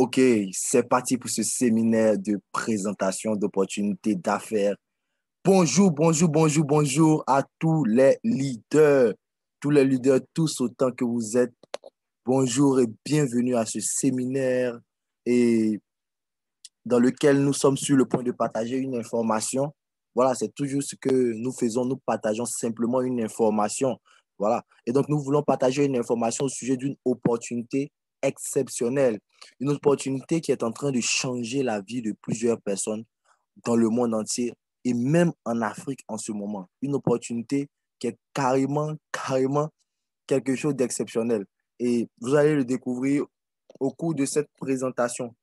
Ok, c'est parti pour ce séminaire de présentation d'opportunités d'affaires. Bonjour à tous les leaders, tous autant que vous êtes. Bonjour et bienvenue à ce séminaire et dans lequel nous sommes sur le point de partager une information. Voilà, c'est toujours ce que nous faisons. Nous partageons simplement une information. Voilà. Et donc, nous voulons partager une information au sujet d'une opportunité exceptionnelle. Une opportunité qui est en train de changer la vie de plusieurs personnes dans le monde entier et même en Afrique en ce moment. Une opportunité qui est carrément quelque chose d'exceptionnel. Et vous allez le découvrir au cours de cette présentation.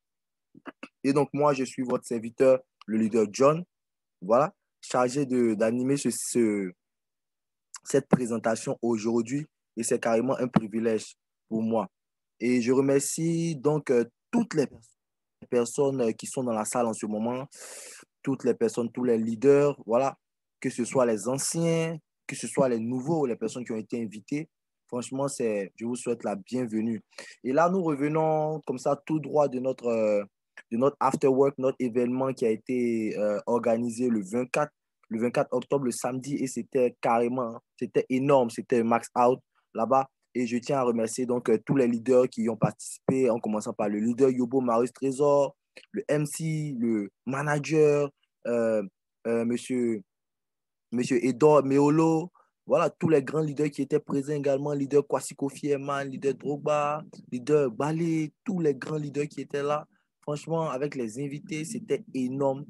Et donc, moi, je suis votre serviteur, le leader John, voilà, chargé d'animer cette présentation aujourd'hui. Et c'est carrément un privilège pour moi. Et je remercie donc toutes les personnes qui sont dans la salle en ce moment, toutes les personnes, tous les leaders, voilà, que ce soit les anciens, que ce soit les nouveaux, les personnes qui ont été invitées. Franchement, je vous souhaite la bienvenue. Et là, nous revenons comme ça tout droit de notre after work, notre événement qui a été organisé le 24 octobre, le samedi, et c'était énorme, c'était max out là-bas. Et je tiens à remercier donc tous les leaders qui y ont participé, en commençant par le leader Yobo Marius Trésor, le MC, le manager, monsieur Edor Meolo, voilà, tous les grands leaders qui étaient présents également, leader Kwasi Kofi Eman, leader Drogba, leader Balé, tous les grands leaders qui étaient là. Franchement, avec les invités, c'était énorme.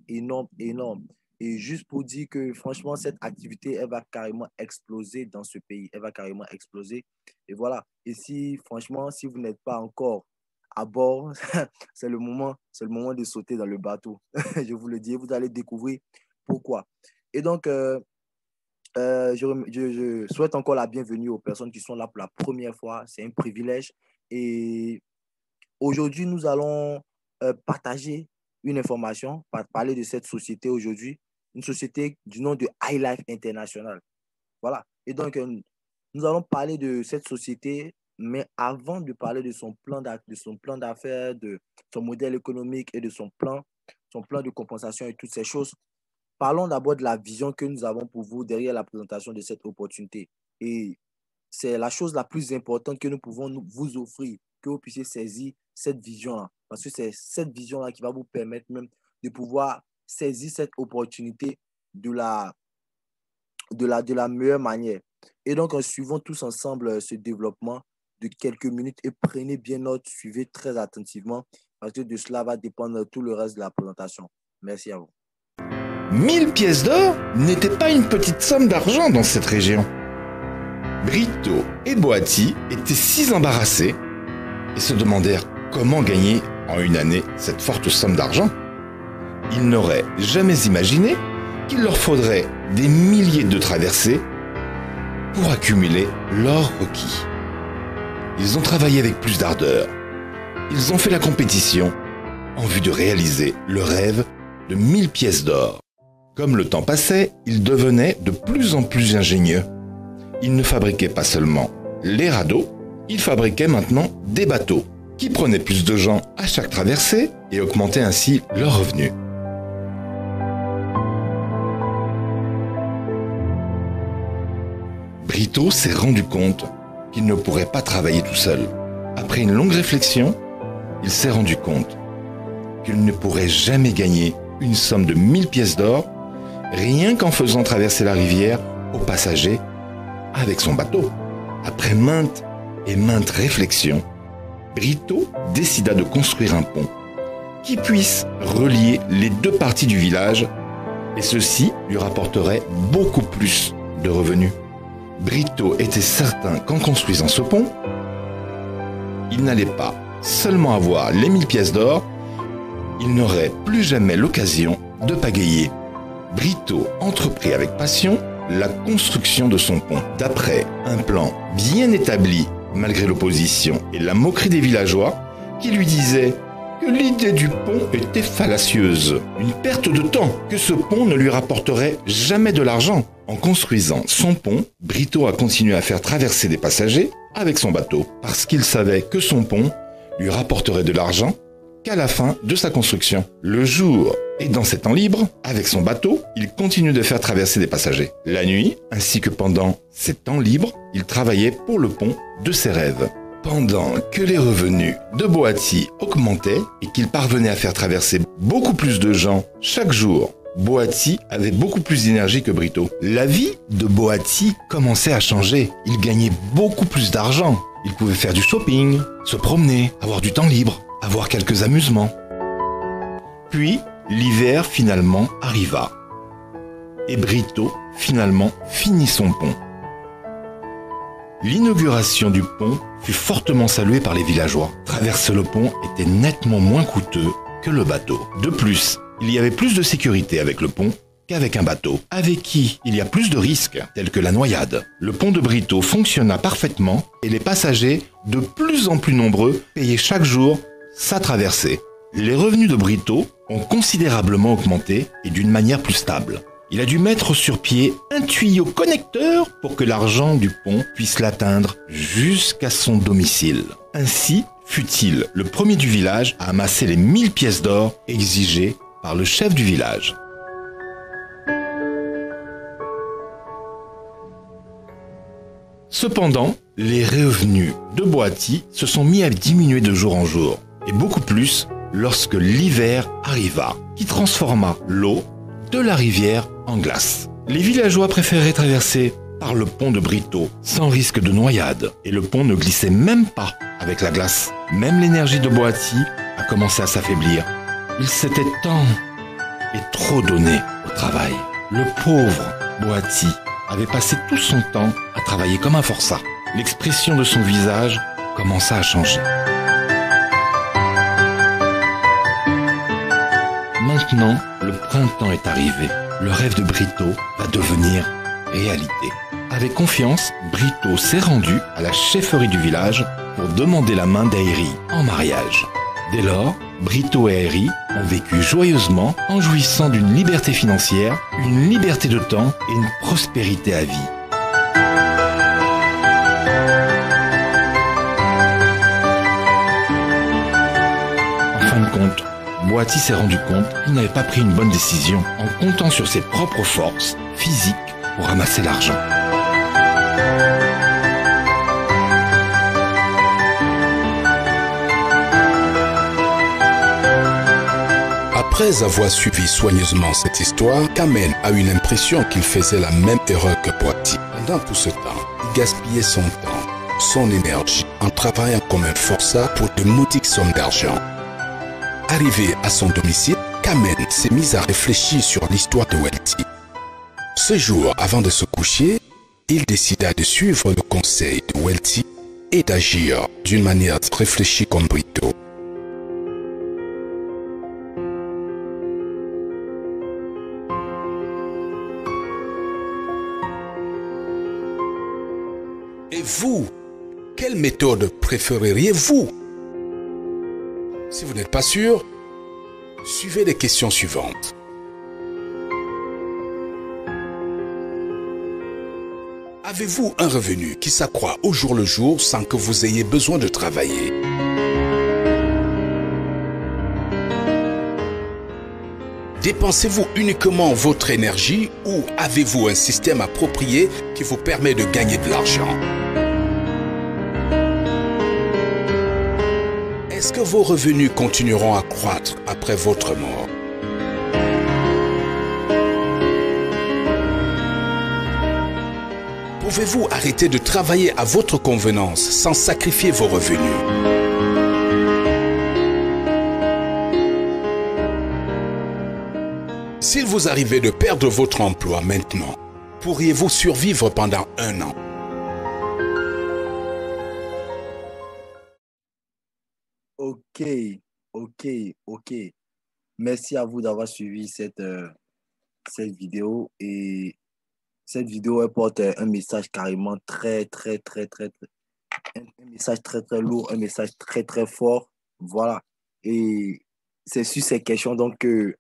Et juste pour dire que franchement, cette activité, elle va carrément exploser dans ce pays. Elle va carrément exploser. Et voilà. Et franchement, si vous n'êtes pas encore à bord, c'est le moment de sauter dans le bateau. Je vous le dis, vous allez découvrir pourquoi. Et donc, je souhaite encore la bienvenue aux personnes qui sont là pour la première fois. C'est un privilège. Et aujourd'hui, nous allons partager une information, parler de cette société aujourd'hui, une société du nom de iLife International. Voilà. Et donc, nous allons parler de cette société, mais avant de parler de son plan d'affaires, de son modèle économique et de son plan de compensation et toutes ces choses, parlons d'abord de la vision que nous avons pour vous derrière la présentation de cette opportunité. Et c'est la chose la plus importante que nous pouvons vous offrir, que vous puissiez saisir cette vision-là. Parce que c'est cette vision-là qui va vous permettre même de pouvoir saisir cette opportunité de la meilleure manière. Et donc, en suivant tous ensemble ce développement de quelques minutes et prenez bien note, suivez très attentivement parce que de cela va dépendre tout le reste de la présentation. Merci à vous. 1000 pièces d'or n'était pas une petite somme d'argent dans cette région. Brito et Boati étaient si embarrassés et se demandèrent comment gagner en une année cette forte somme d'argent. Ils n'auraient jamais imaginé qu'il leur faudrait des milliers de traversées pour accumuler l'or requis. Ils ont travaillé avec plus d'ardeur. Ils ont fait la compétition en vue de réaliser le rêve de 1000 pièces d'or. Comme le temps passait, ils devenaient de plus en plus ingénieux. Ils ne fabriquaient pas seulement les radeaux, ils fabriquaient maintenant des bateaux qui prenaient plus de gens à chaque traversée et augmentaient ainsi leurs revenus. Brito s'est rendu compte qu'il ne pourrait pas travailler tout seul. Après une longue réflexion, il s'est rendu compte qu'il ne pourrait jamais gagner une somme de 1000 pièces d'or rien qu'en faisant traverser la rivière aux passagers avec son bateau. Après maintes réflexions, Brito décida de construire un pont qui puisse relier les deux parties du village et ceci lui rapporterait beaucoup plus de revenus. Brito était certain qu'en construisant ce pont, il n'allait pas seulement avoir les 1000 pièces d'or, il n'aurait plus jamais l'occasion de pagayer. Brito entreprit avec passion la construction de son pont. D'après un plan bien établi, malgré l'opposition et la moquerie des villageois, qui lui disaient que l'idée du pont était fallacieuse, une perte de temps, que ce pont ne lui rapporterait jamais de l'argent. En construisant son pont, Brito a continué à faire traverser des passagers avec son bateau, parce qu'il savait que son pont lui rapporterait de l'argent qu'à la fin de sa construction. Le jour, et dans ses temps libres, avec son bateau, il continue de faire traverser des passagers. La nuit, ainsi que pendant ses temps libres, il travaillait pour le pont de ses rêves. Pendant que les revenus de Boati augmentaient et qu'il parvenait à faire traverser beaucoup plus de gens chaque jour, Boati avait beaucoup plus d'énergie que Brito. La vie de Boati commençait à changer. Il gagnait beaucoup plus d'argent. Il pouvait faire du shopping, se promener, avoir du temps libre, avoir quelques amusements. Puis, l'hiver finalement arriva. Et Brito finalement finit son pont. L'inauguration du pont fut fortement saluée par les villageois. Traverser le pont était nettement moins coûteux que le bateau. De plus, il y avait plus de sécurité avec le pont qu'avec un bateau, avec qui il y a plus de risques, tels que la noyade. Le pont de Brito fonctionna parfaitement et les passagers, de plus en plus nombreux, payaient chaque jour sa traversée. Les revenus de Brito ont considérablement augmenté et d'une manière plus stable. Il a dû mettre sur pied un tuyau connecteur pour que l'argent du pont puisse l'atteindre jusqu'à son domicile. Ainsi fut-il le premier du village à amasser les 1000 pièces d'or exigées par le chef du village. Cependant, les revenus de Boati se sont mis à diminuer de jour en jour, et beaucoup plus lorsque l'hiver arriva, qui transforma l'eau de la rivière en glace. Les villageois préféraient traverser par le pont de Brito sans risque de noyade, et le pont ne glissait même pas avec la glace. Même l'énergie de Boati a commencé à s'affaiblir. Il s'était tant et trop donné au travail. Le pauvre Boati avait passé tout son temps à travailler comme un forçat. L'expression de son visage commença à changer. Maintenant, le printemps est arrivé. Le rêve de Brito va devenir réalité. Avec confiance, Brito s'est rendu à la chefferie du village pour demander la main d'Aéri en mariage. Dès lors, Brito et Aéri ont vécu joyeusement en jouissant d'une liberté financière, une liberté de temps et une prospérité à vie. En fin de compte, Boati s'est rendu compte qu'il n'avait pas pris une bonne décision en comptant sur ses propres forces physiques pour ramasser l'argent. Après avoir suivi soigneusement cette histoire, Kamel a eu l'impression qu'il faisait la même erreur que Boati. Pendant tout ce temps, il gaspillait son temps, son énergie, en travaillant comme un forçat pour de modiques sommes d'argent. Arrivé à son domicile, Kamel s'est mis à réfléchir sur l'histoire de Welty. Ce jour, avant de se coucher, il décida de suivre le conseil de Welty et d'agir d'une manière réfléchie comme Brito. Et vous, quelle méthode préféreriez-vous? Si vous n'êtes pas sûr, suivez les questions suivantes. Avez-vous un revenu qui s'accroît au jour le jour sans que vous ayez besoin de travailler? Dépensez-vous uniquement votre énergie ou avez-vous un système approprié qui vous permet de gagner de l'argent? Est-ce que vos revenus continueront à croître après votre mort? Pouvez-vous arrêter de travailler à votre convenance sans sacrifier vos revenus? S'il vous arrivait de perdre votre emploi maintenant, pourriez-vous survivre pendant 1 an? Ok, ok. Merci à vous d'avoir suivi cette vidéo. Et cette vidéo elle porte un message carrément un message très lourd, un message très fort. Voilà. Et c'est sur ces questions donc que,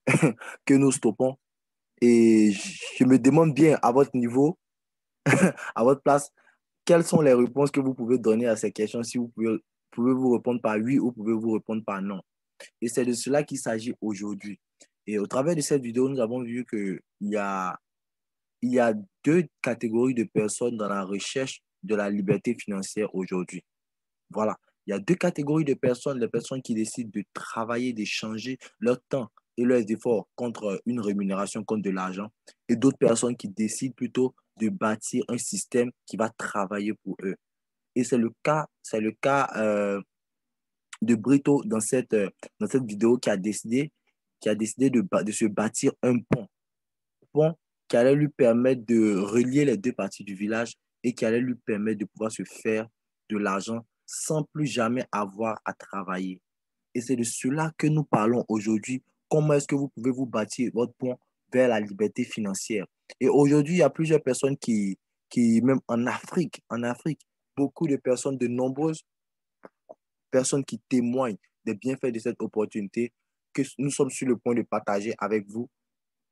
que nous stoppons. Et je me demande bien à votre niveau, à votre place, quelles sont les réponses que vous pouvez donner à ces questions? Si vous pouvez vous répondre par oui ou pouvez-vous répondre par non? Et c'est de cela qu'il s'agit aujourd'hui. Et au travers de cette vidéo, nous avons vu il y a deux catégories de personnes dans la recherche de la liberté financière aujourd'hui. Voilà. Il y a deux catégories de personnes, les personnes qui décident de travailler, d'échanger leur temps et leurs efforts contre une rémunération, contre de l'argent, et d'autres personnes qui décident plutôt de bâtir un système qui va travailler pour eux. Et c'est le cas de Brito dans cette vidéo qui a décidé de se bâtir un pont qui allait lui permettre de relier les deux parties du village et qui allait lui permettre de pouvoir se faire de l'argent sans plus jamais avoir à travailler. Et c'est de cela que nous parlons aujourd'hui. Comment est-ce que vous pouvez vous bâtir votre pont vers la liberté financière? Et aujourd'hui, il y a plusieurs personnes même en Afrique, beaucoup de personnes, de nombreuses personnes qui témoignent des bienfaits de cette opportunité que nous sommes sur le point de partager avec vous,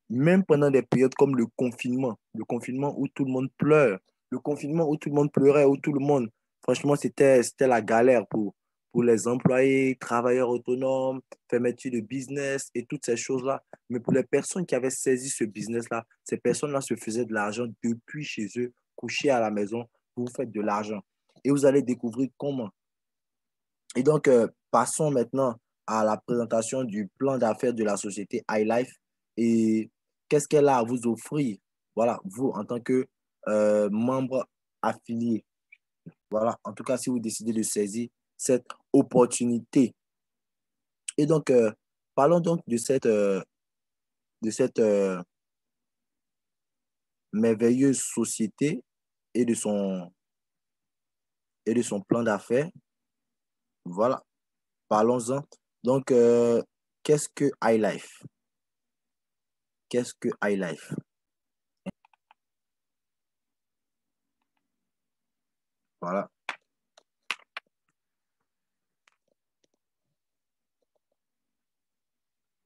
même pendant des périodes comme le confinement où tout le monde pleure, le confinement où tout le monde pleurait, où tout le monde, franchement, c'était la galère pour les employés, travailleurs autonomes, fermeture de business et toutes ces choses-là. Mais pour les personnes qui avaient saisi ce business-là, ces personnes-là se faisaient de l'argent depuis chez eux, couchés à la maison, pour vous faire de l'argent. Et vous allez découvrir comment. Et donc, passons maintenant à la présentation du plan d'affaires de la société iLife et qu'est-ce qu'elle a à vous offrir, voilà, vous en tant que membre affilié. Voilà, en tout cas, si vous décidez de saisir cette opportunité. Et donc, parlons donc de cette merveilleuse société et et de son plan d'affaires. Voilà, parlons-en. Donc, qu'est-ce que iLife? Qu'est-ce que iLife? Voilà.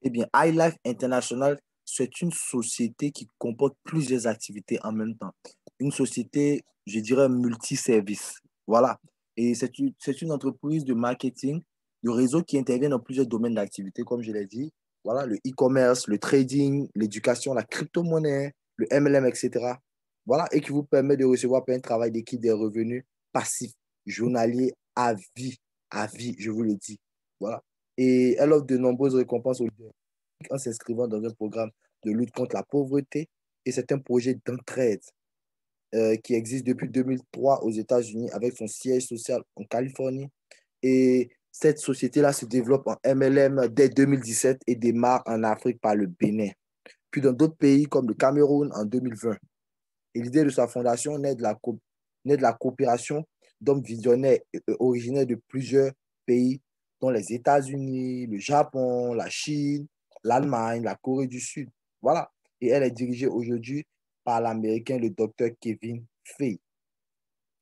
Eh bien, iLife International, c'est une société qui comporte plusieurs activités en même temps. Une société, je dirais, multiservice. Voilà. Et c'est une entreprise de marketing, de réseau qui intervient dans plusieurs domaines d'activité, comme je l'ai dit. Voilà, le e-commerce, le trading, l'éducation, la crypto-monnaie, le MLM, etc. Voilà, et qui vous permet de recevoir par un travail d'équipe des revenus passifs, journaliers, à vie, je vous le dis. Voilà. Et elle offre de nombreuses récompenses aux leaders en s'inscrivant dans un programme de lutte contre la pauvreté. Et c'est un projet d'entraide qui existe depuis 2003 aux États-Unis avec son siège social en Californie. Et cette société-là se développe en MLM dès 2017 et démarre en Afrique par le Bénin, puis dans d'autres pays comme le Cameroun en 2020. Et l'idée de sa fondation naît de la coopération d'hommes visionnaires originaires de plusieurs pays, dont les États-Unis, le Japon, la Chine, l'Allemagne, la Corée du Sud. Voilà. Et elle est dirigée aujourd'hui par l'Américain, le docteur Kevin Fay.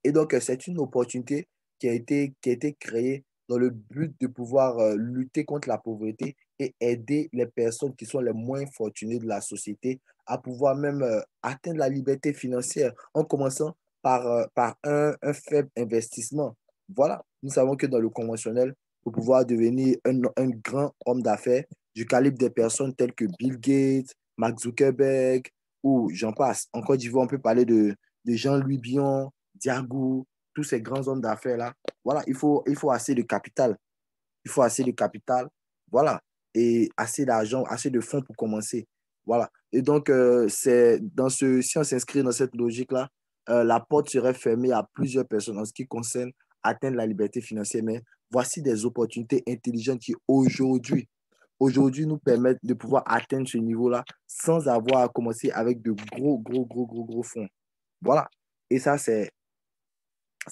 Et donc, c'est une opportunité qui a été créée dans le but de pouvoir lutter contre la pauvreté et aider les personnes qui sont les moins fortunées de la société à pouvoir même atteindre la liberté financière en commençant par un faible investissement. Voilà, nous savons que dans le conventionnel, pour pouvoir devenir un grand homme d'affaires du calibre des personnes telles que Bill Gates, Mark Zuckerberg ou j'en passe. En Côte d'Ivoire, on peut parler de Jean-Louis Bion, Diagou, tous ces grands hommes d'affaires-là. Voilà, il faut assez de capital. Il faut assez de capital. Voilà. Et assez d'argent, assez de fonds pour commencer. Voilà. Et donc, si on s'inscrit dans cette logique-là, la porte serait fermée à plusieurs personnes en ce qui concerne atteindre la liberté financière. Mais voici des opportunités intelligentes qui aujourd'hui nous permettent de pouvoir atteindre ce niveau-là sans avoir à commencer avec de gros fonds. Voilà. Et ça, c'est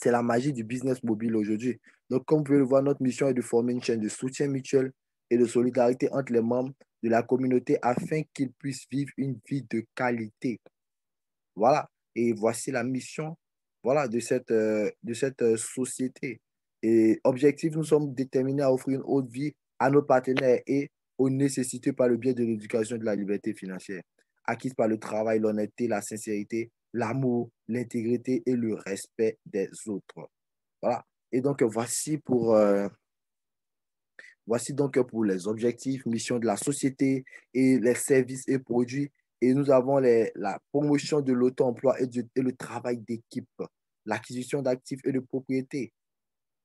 la magie du business mobile aujourd'hui. Donc, comme vous pouvez le voir, notre mission est de former une chaîne de soutien mutuel et de solidarité entre les membres de la communauté afin qu'ils puissent vivre une vie de qualité. Voilà. Et voici la mission, voilà, de cette société. Et objectif, nous sommes déterminés à offrir une haute vie à nos partenaires et aux nécessités par le biais de l'éducation et de la liberté financière, acquise par le travail, l'honnêteté, la sincérité, l'amour, l'intégrité et le respect des autres. Voilà. Et donc, Voici donc pour les objectifs, missions de la société et les services et produits. Et nous avons la promotion de l'auto-emploi et le travail d'équipe, l'acquisition d'actifs et de propriétés,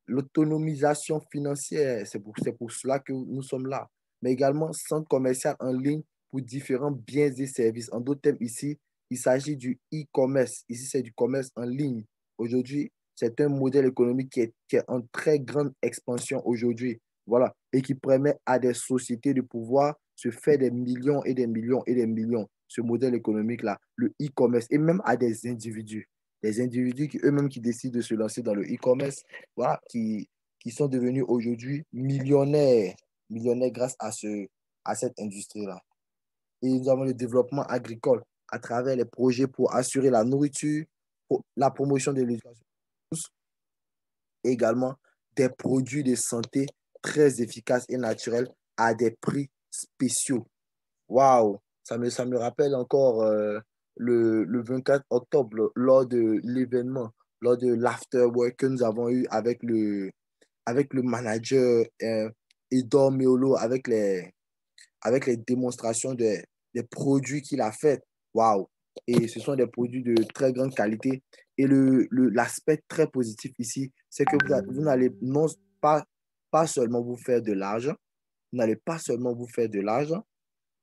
l'autonomisation financière, c'est pour cela que nous sommes là, mais également centre commercial en ligne pour différents biens et services. En d'autres termes, ici, il s'agit du e-commerce. Ici, c'est du commerce en ligne. Aujourd'hui, c'est un modèle économique qui est en très grande expansion aujourd'hui. Voilà. Et qui permet à des sociétés de pouvoir se faire des millions et des millions et des millions. Ce modèle économique-là, le e-commerce, et même à des individus qui eux-mêmes qui décident de se lancer dans le e-commerce, voilà, qui sont devenus aujourd'hui millionnaires, millionnaires grâce à cette industrie-là. Et nous avons le développement agricole à travers les projets pour assurer la nourriture, pour la promotion de l'éducation et également des produits de santé très efficaces et naturels à des prix spéciaux. Waouh, ça me rappelle encore le 24 octobre lors de l'événement, lors de l'afterwork que nous avons eu avec le manager Edor Meolo, avec les démonstrations des produits qu'il a fait. Waouh! Et ce sont des produits de très grande qualité. Et l'aspect très positif ici, c'est que vous n'allez non pas seulement vous faire de l'argent, vous n'allez pas seulement vous faire de l'argent,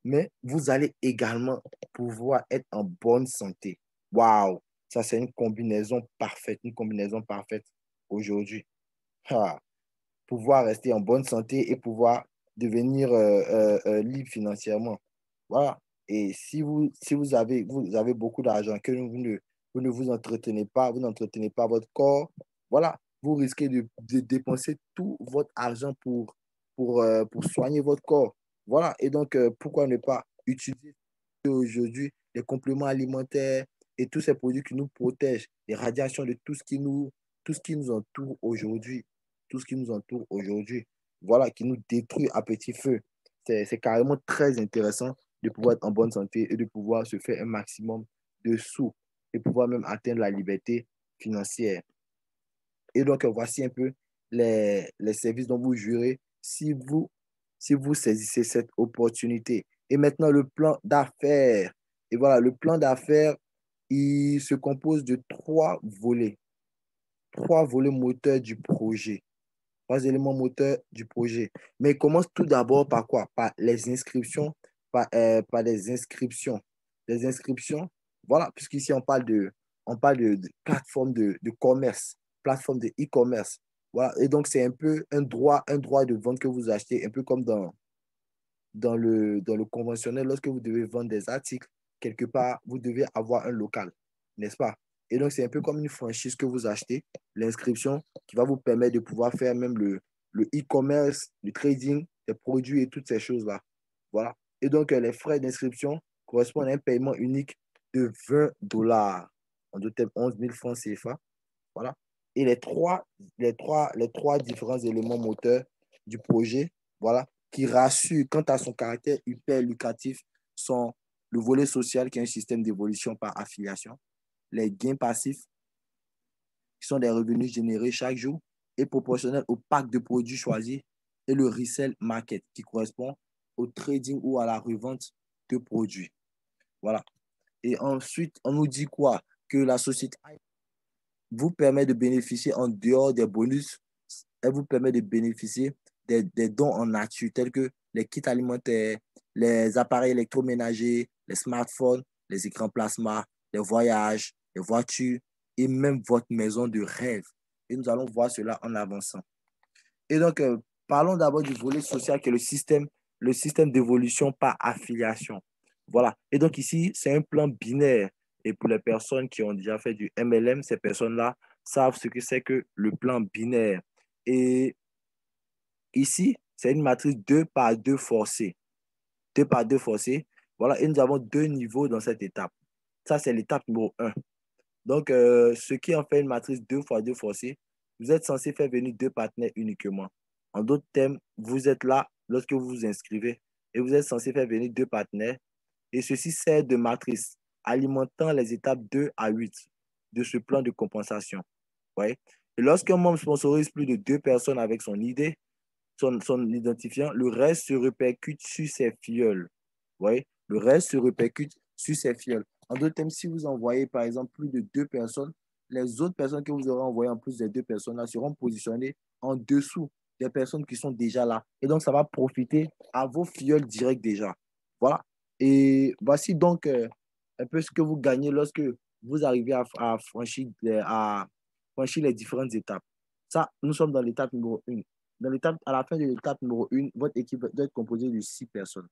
mais vous allez également pouvoir être en bonne santé. Waouh! Ça, c'est une combinaison parfaite aujourd'hui. Ah, pouvoir rester en bonne santé et pouvoir devenir libre financièrement. Voilà. Et si vous avez beaucoup d'argent, que vous ne vous entretenez pas, vous n'entretenez pas votre corps, voilà, vous risquez de dépenser tout votre argent pour soigner votre corps. Voilà. Et donc, pourquoi ne pas utiliser aujourd'hui les compléments alimentaires et tous ces produits qui nous protègent des radiations de tout ce qui nous entoure aujourd'hui, tout ce qui nous entoure aujourd'hui, voilà, qui nous détruit à petit feu. C'est carrément très intéressant de pouvoir être en bonne santé et de pouvoir se faire un maximum de sous et pouvoir même atteindre la liberté financière. Et donc, voici un peu les services dont vous jurez si vous saisissez cette opportunité. Et maintenant, le plan d'affaires. Et voilà, le plan d'affaires, il se compose de trois volets moteurs du projet, trois éléments moteurs du projet. Mais il commence tout d'abord par quoi? Par les inscriptions, par les inscriptions. Les inscriptions, voilà, puisqu'ici on parle de plateforme de commerce, plateforme de e-commerce. Voilà, et donc c'est un peu un droit de vente que vous achetez, un peu comme dans le conventionnel, lorsque vous devez vendre des articles, quelque part, vous devez avoir un local, n'est-ce pas? Et donc, c'est un peu comme une franchise que vous achetez, l'inscription qui va vous permettre de pouvoir faire même le e-commerce, le trading, des produits et toutes ces choses-là. Voilà. Et donc, les frais d'inscription correspondent à un paiement unique de $20, en d'autres termes, 11 000 francs CFA. Voilà. Et les trois différents éléments moteurs du projet, voilà, qui rassurent quant à son caractère hyper lucratif sont le volet social, qui est un système d'évolution par affiliation, les gains passifs, qui sont des revenus générés chaque jour et proportionnels au pack de produits choisis, et le resell market, qui correspond au trading ou à la revente de produits. Voilà. Et ensuite, on nous dit quoi? Que la société vous permet de bénéficier en dehors des bonus, elle vous permet de bénéficier des dons en nature, tels que les kits alimentaires, les appareils électroménagers, les smartphones, les écrans plasma, les voyages, les voitures et même votre maison de rêve. Et nous allons voir cela en avançant. Et donc, parlons d'abord du volet social qui est le système d'évolution par affiliation. Voilà. Et donc ici, c'est un plan binaire. Et pour les personnes qui ont déjà fait du MLM, ces personnes-là savent ce que c'est que le plan binaire. Et ici, c'est une matrice 2 par 2 forcée. 2 par 2 forcée. Voilà. Et nous avons deux niveaux dans cette étape. Ça, c'est l'étape numéro 1. Donc, ce qui en fait une matrice 2 fois 2 forcée, vous êtes censé faire venir deux partenaires uniquement. En d'autres termes, vous êtes là lorsque vous vous inscrivez et vous êtes censé faire venir deux partenaires. Et ceci sert de matrice, alimentant les étapes 2 à 8 de ce plan de compensation. Ouais. Et lorsqu'un membre sponsorise plus de deux personnes avec son idée, son identifiant, le reste se répercute sur ses filleuls. Vous voyez? Le reste se répercute sur ses filleuls. En d'autres termes, si vous envoyez par exemple plus de 2 personnes, les autres personnes que vous aurez envoyées en plus des 2 personnes-là seront positionnées en dessous des personnes qui sont déjà là. Et donc, ça va profiter à vos filleuls directs déjà. Voilà. Et voici donc un peu ce que vous gagnez lorsque vous arrivez à franchir les différentes étapes. Ça, nous sommes dans l'étape numéro 1. À la fin de l'étape numéro 1, votre équipe doit être composée de 6 personnes.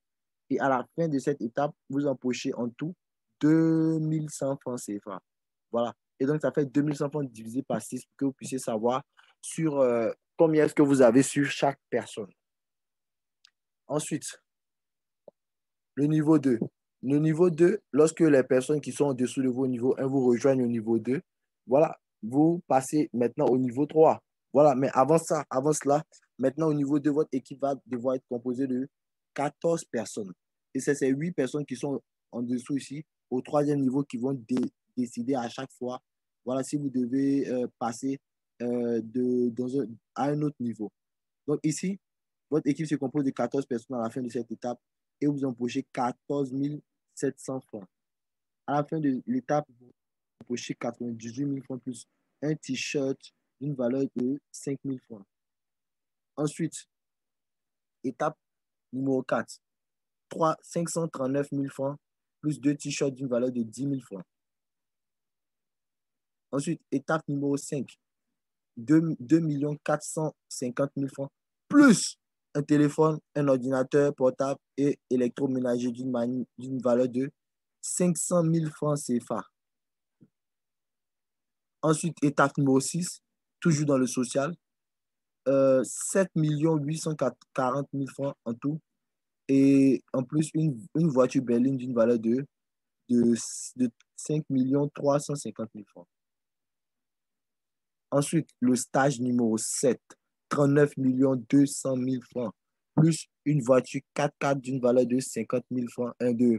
Et à la fin de cette étape, vous empochez en tout 2100 francs CFA. Voilà. Et donc, ça fait 2100 francs divisé par 6 pour que vous puissiez savoir sur combien est-ce que vous avez sur chaque personne. Ensuite, le niveau 2. Le niveau 2, lorsque les personnes qui sont en dessous de vos niveau 1 vous rejoignent au niveau 2, voilà, vous passez maintenant au niveau 3. Voilà, mais avant cela, maintenant au niveau 2, votre équipe va devoir être composée de 14 personnes. Et c'est ces 8 personnes qui sont en dessous ici, au troisième niveau, qui vont décider à chaque fois, voilà, si vous devez passer à un autre niveau. Donc ici, votre équipe se compose de 14 personnes à la fin de cette étape et vous empochez 14 700 francs. À la fin de l'étape, vous empochez 98 000 francs plus un t-shirt d'une valeur de 5 000 francs. Ensuite, étape numéro 4, 539 000 francs plus 2 t-shirts d'une valeur de 10 000 francs. Ensuite, étape numéro 5, 2 450 000 francs plus un téléphone, un ordinateur portable et électroménager d'une valeur de 500 000 francs CFA. Ensuite, étape numéro 6, toujours dans le social, 7 840 000 francs en tout. Et en plus, une voiture berline d'une valeur de 5 350 000 francs. Ensuite, le stage numéro 7, 39 200 000 francs, plus une voiture 4x4 d'une valeur de 50 000 francs, de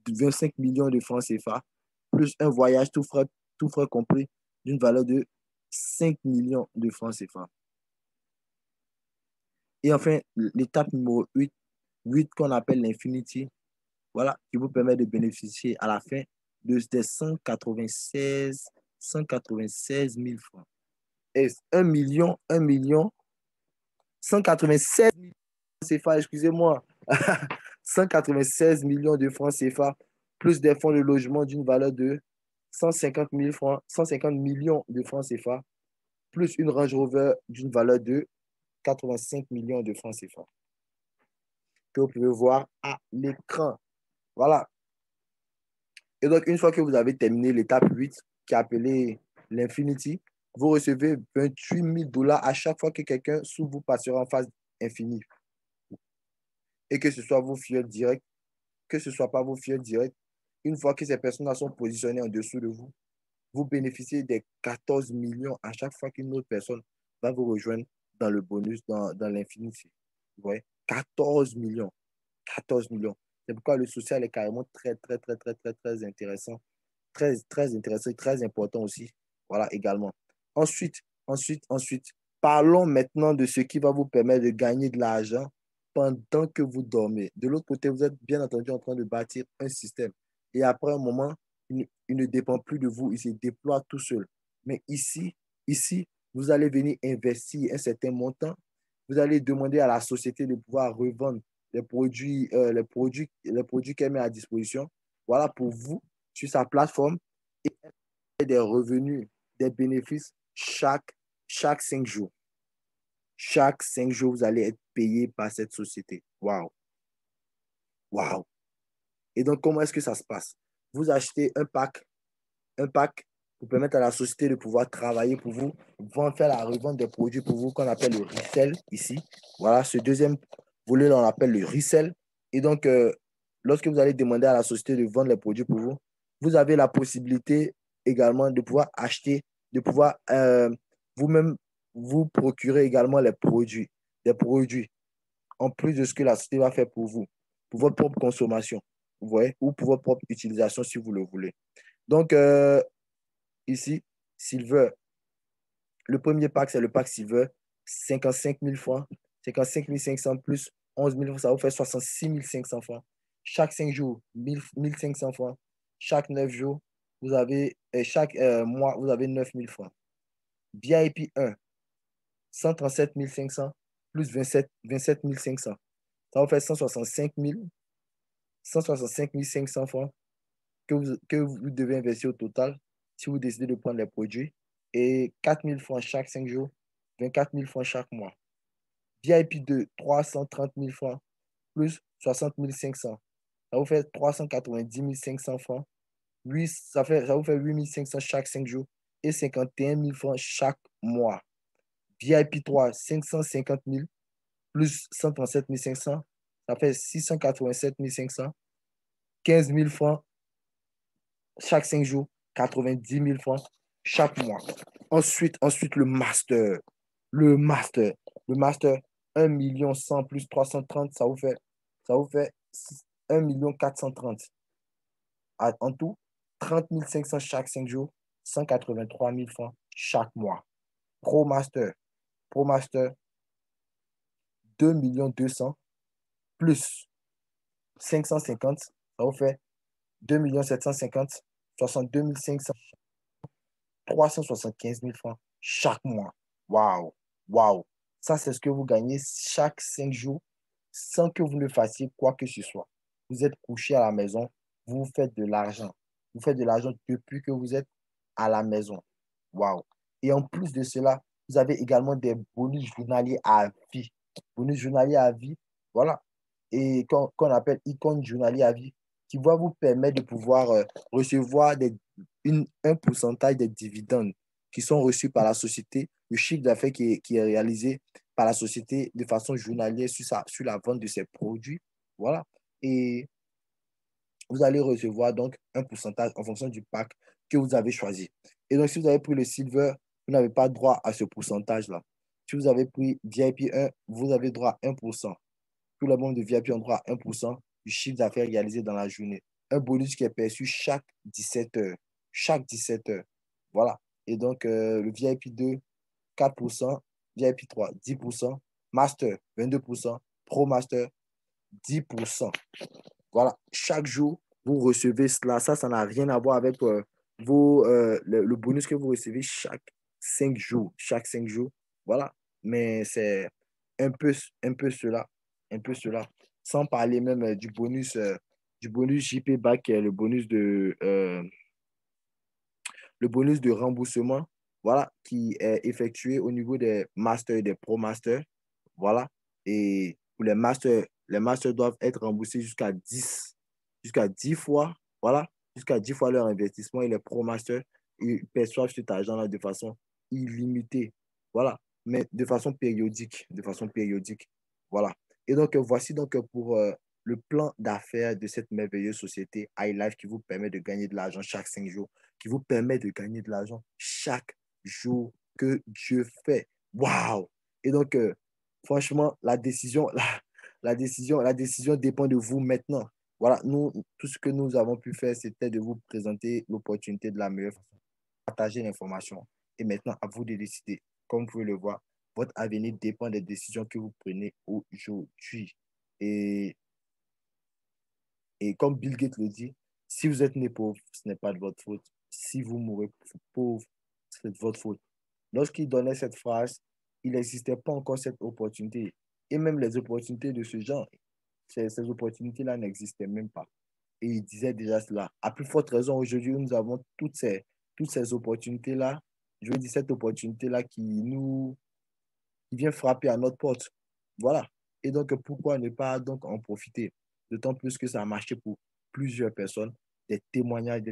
25 millions de francs CFA, plus un voyage tout frais compris d'une valeur de 5 millions de francs CFA. Et enfin, l'étape numéro 8 qu'on appelle l'Infinity, voilà, qui vous permet de bénéficier à la fin des 196 000 francs. Et 1 million, 196 000 CFA, excusez-moi, 196 millions de francs CFA, plus des fonds de logement d'une valeur de 150 000 francs, 150 millions de francs CFA, plus une Range Rover d'une valeur de 85 millions de francs CFA, que vous pouvez voir à l'écran. Voilà. Et donc, une fois que vous avez terminé l'étape 8, qui est appelée l'Infinity, vous recevez 28 000 $ à chaque fois que quelqu'un sous vous passera en phase infinie. Et que ce soit vos filleuls directs, que ce ne soit pas vos filleuls directs, une fois que ces personnes sont positionnées en dessous de vous, vous bénéficiez des 14 millions à chaque fois qu'une autre personne va vous rejoindre dans le bonus, dans l'Infinity. Vous voyez? 14 millions. 14 millions. C'est pourquoi le social est carrément très, très, très, très, très, très intéressant. Très, très intéressant, très important aussi. Voilà, également. Ensuite, parlons maintenant de ce qui va vous permettre de gagner de l'argent pendant que vous dormez. De l'autre côté, vous êtes bien entendu en train de bâtir un système. Et après un moment, il ne dépend plus de vous, il se déploie tout seul. Mais ici, vous allez venir investir un certain montant. Vous allez demander à la société de pouvoir revendre les produits qu'elle met à disposition. Voilà pour vous sur sa plateforme et des revenus, des bénéfices chaque 5 jours. Chaque 5 jours, vous allez être payé par cette société. Waouh! Waouh! Et donc, comment est-ce que ça se passe? Vous achetez un pack pour permettre à la société de pouvoir travailler pour vous, faire la revente des produits pour vous qu'on appelle le resell ici. Voilà, ce deuxième volet, on l'appelle le resell. Et donc, lorsque vous allez demander à la société de vendre les produits pour vous, vous avez la possibilité également de pouvoir acheter, de pouvoir vous-même vous procurer également des produits, en plus de ce que la société va faire pour vous, pour votre propre consommation, vous voyez, ou pour votre propre utilisation si vous le voulez. Donc, ici, Silver, le premier pack, c'est le pack Silver, 55 000 francs. 55 500 plus 11 000 francs, ça vous fait 66 500 francs. Chaque 5 jours, 1 500 francs. Chaque 9 jours, vous avez, chaque mois, vous avez 9 000 francs. VIP 1, 137 500 plus 27 500. Ça vous fait 165 500 francs que vous devez investir au total si vous décidez de prendre les produits. Et 4 000 francs chaque 5 jours, 24 000 francs chaque mois. VIP 2, 330 000 francs plus 60 500. Ça vous fait 390 500 francs. Ça vous fait 8 500 chaque 5 jours et 51 000 francs chaque mois. VIP 3, 550 000 plus 137 500. Ça fait 687 500. 15 000 francs chaque 5 jours, 90 000 francs chaque mois. Ensuite, le master. Le master, 1 100 000 plus 330, ça vous fait 1 430 000. En tout, 30 500 chaque 5 jours, 183 000 francs chaque mois. Pro master, 2 200 000 plus 550, ça vous fait 2 750 000, 62 500, 375 000 francs chaque mois. Waouh, waouh. Ça, c'est ce que vous gagnez chaque 5 jours sans que vous ne fassiez quoi que ce soit. Vous êtes couché à la maison, vous faites de l'argent. Vous faites de l'argent depuis que vous êtes à la maison. Waouh. Et en plus de cela, vous avez également des bonus journaliers à vie. Bonus journaliers à vie, voilà. Et qu'on appelle icône journalier à vie, qui va vous permettre de pouvoir recevoir un pourcentage des dividendes qui sont reçus par la société, le chiffre d'affaires qui est réalisé par la société de façon journalière sur la vente de ses produits. Voilà. Et vous allez recevoir donc un pourcentage en fonction du pack que vous avez choisi. Et donc, si vous avez pris le Silver, vous n'avez pas droit à ce pourcentage-là. Si vous avez pris VIP 1, vous avez droit à 1%. Tous les membres de VIP ont droit à 1% du chiffre d'affaires réalisé dans la journée. Un bonus qui est perçu chaque 17 heures. Chaque 17 heures. Voilà. Et donc, le VIP 2, 4%, VIP 3, 10%, Master, 22%, Pro Master, 10%. Voilà. Chaque jour, vous recevez cela. Ça n'a rien à voir avec le bonus que vous recevez chaque 5 jours. Chaque 5 jours. Voilà. Mais c'est un peu cela. Un peu cela. Sans parler même du bonus JP Back, qui est le bonus de remboursement, voilà, qui est effectué au niveau des masters et des pro masters. Voilà. Et pour les masters doivent être remboursés jusqu'à 10 fois, voilà, jusqu'à 10 fois leur investissement. Et les pro masters, ils perçoivent cet argent-là de façon illimitée. Voilà. Mais de façon périodique. Voilà. Et donc, voici donc pour le plan d'affaires de cette merveilleuse société iLife qui vous permet de gagner de l'argent chaque 5 jours, qui vous permet de gagner de l'argent chaque jour que Dieu fait. Waouh! Et donc, franchement, la décision dépend de vous maintenant. Voilà, nous, tout ce que nous avons pu faire, c'était de vous présenter l'opportunité de la meilleure façon, partager l'information. Et maintenant, à vous de décider. Comme vous pouvez le voir, votre avenir dépend des décisions que vous prenez aujourd'hui. Et comme Bill Gates le dit, si vous êtes né pauvre, ce n'est pas de votre faute. Si vous mourrez pauvre, c'est de votre faute. Lorsqu'il donnait cette phrase, il n'existait pas encore cette opportunité. Et même les opportunités de ce genre, ces opportunités-là n'existaient même pas. Et il disait déjà cela. À plus forte raison, aujourd'hui, nous avons toutes ces opportunités-là. Je veux dire, cette opportunité-là qui vient frapper à notre porte. Voilà. Et donc, pourquoi ne pas donc en profiter? D'autant plus que ça a marché pour plusieurs personnes. Des témoignages,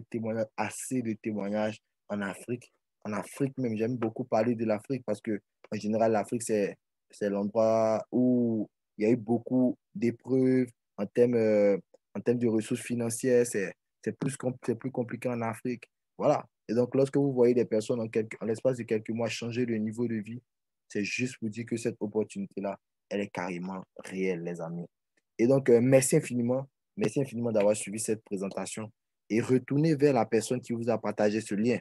assez de témoignages en Afrique. En Afrique même, j'aime beaucoup parler de l'Afrique parce que, en général, l'Afrique, c'est l'endroit où il y a eu beaucoup d'épreuves en termes de ressources financières. C'est plus compliqué en Afrique. Voilà. Et donc, lorsque vous voyez des personnes en l'espace de quelques mois changer de niveau de vie, c'est juste pour dire que cette opportunité-là, elle est carrément réelle, les amis. Et donc, merci infiniment d'avoir suivi cette présentation et retournez vers la personne qui vous a partagé ce lien.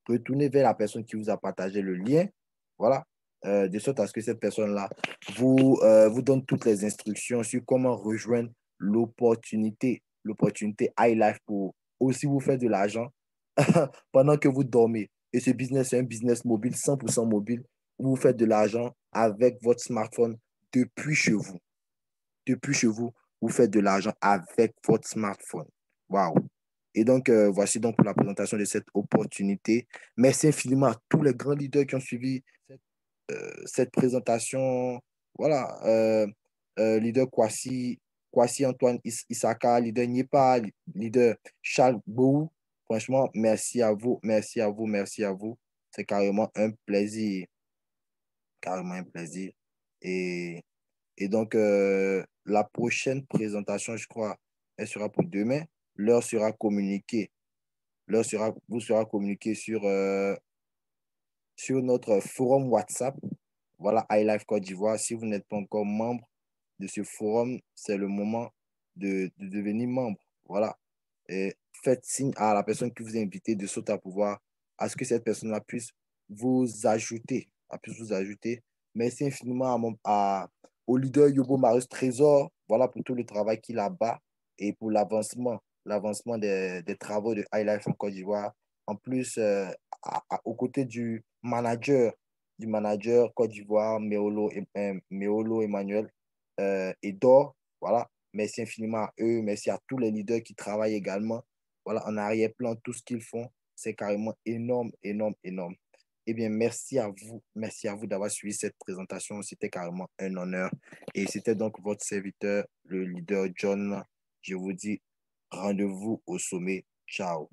Retournez vers la personne qui vous a partagé le lien. Voilà. de sorte à ce que cette personne-là vous donne toutes les instructions sur comment rejoindre l'opportunité iLife pour aussi vous faire de l'argent pendant que vous dormez. Et ce business, c'est un business mobile, 100% mobile, où vous faites de l'argent avec votre smartphone depuis chez vous. Depuis chez vous, vous faites de l'argent avec votre smartphone. Waouh! Et donc, voici donc pour la présentation de cette opportunité. Merci infiniment à tous les grands leaders qui ont suivi cette présentation. Voilà, leader Kwasi Antoine Isaka, leader Niepa, leader Charles Bou. Franchement, merci à vous, merci à vous, merci à vous. C'est carrément un plaisir, carrément un plaisir. Et, et donc, la prochaine présentation, je crois, elle sera pour demain. L'heure sera communiquée. Vous sera communiquée sur notre forum WhatsApp. Voilà, iLife Côte d'Ivoire. Si vous n'êtes pas encore membre de ce forum, c'est le moment de devenir membre. Voilà. Et faites signe à la personne qui vous a invité de sauter à pouvoir, à ce que cette personne-là puisse vous ajouter. Merci infiniment au leader Yobo Marius Trésor, voilà, pour tout le travail qu'il a bas et pour l'avancement des travaux de iLife en Côte d'Ivoire. En plus, aux côtés du manager Côte d'Ivoire, Meolo Emmanuel et Dor. Voilà. Merci infiniment à eux. Merci à tous les leaders qui travaillent également. Voilà, en arrière-plan, tout ce qu'ils font, c'est carrément énorme, énorme, énorme. Eh bien, merci à vous. Merci à vous d'avoir suivi cette présentation. C'était carrément un honneur. Et c'était donc votre serviteur, le leader John. Je vous dis rendez-vous au sommet. Ciao.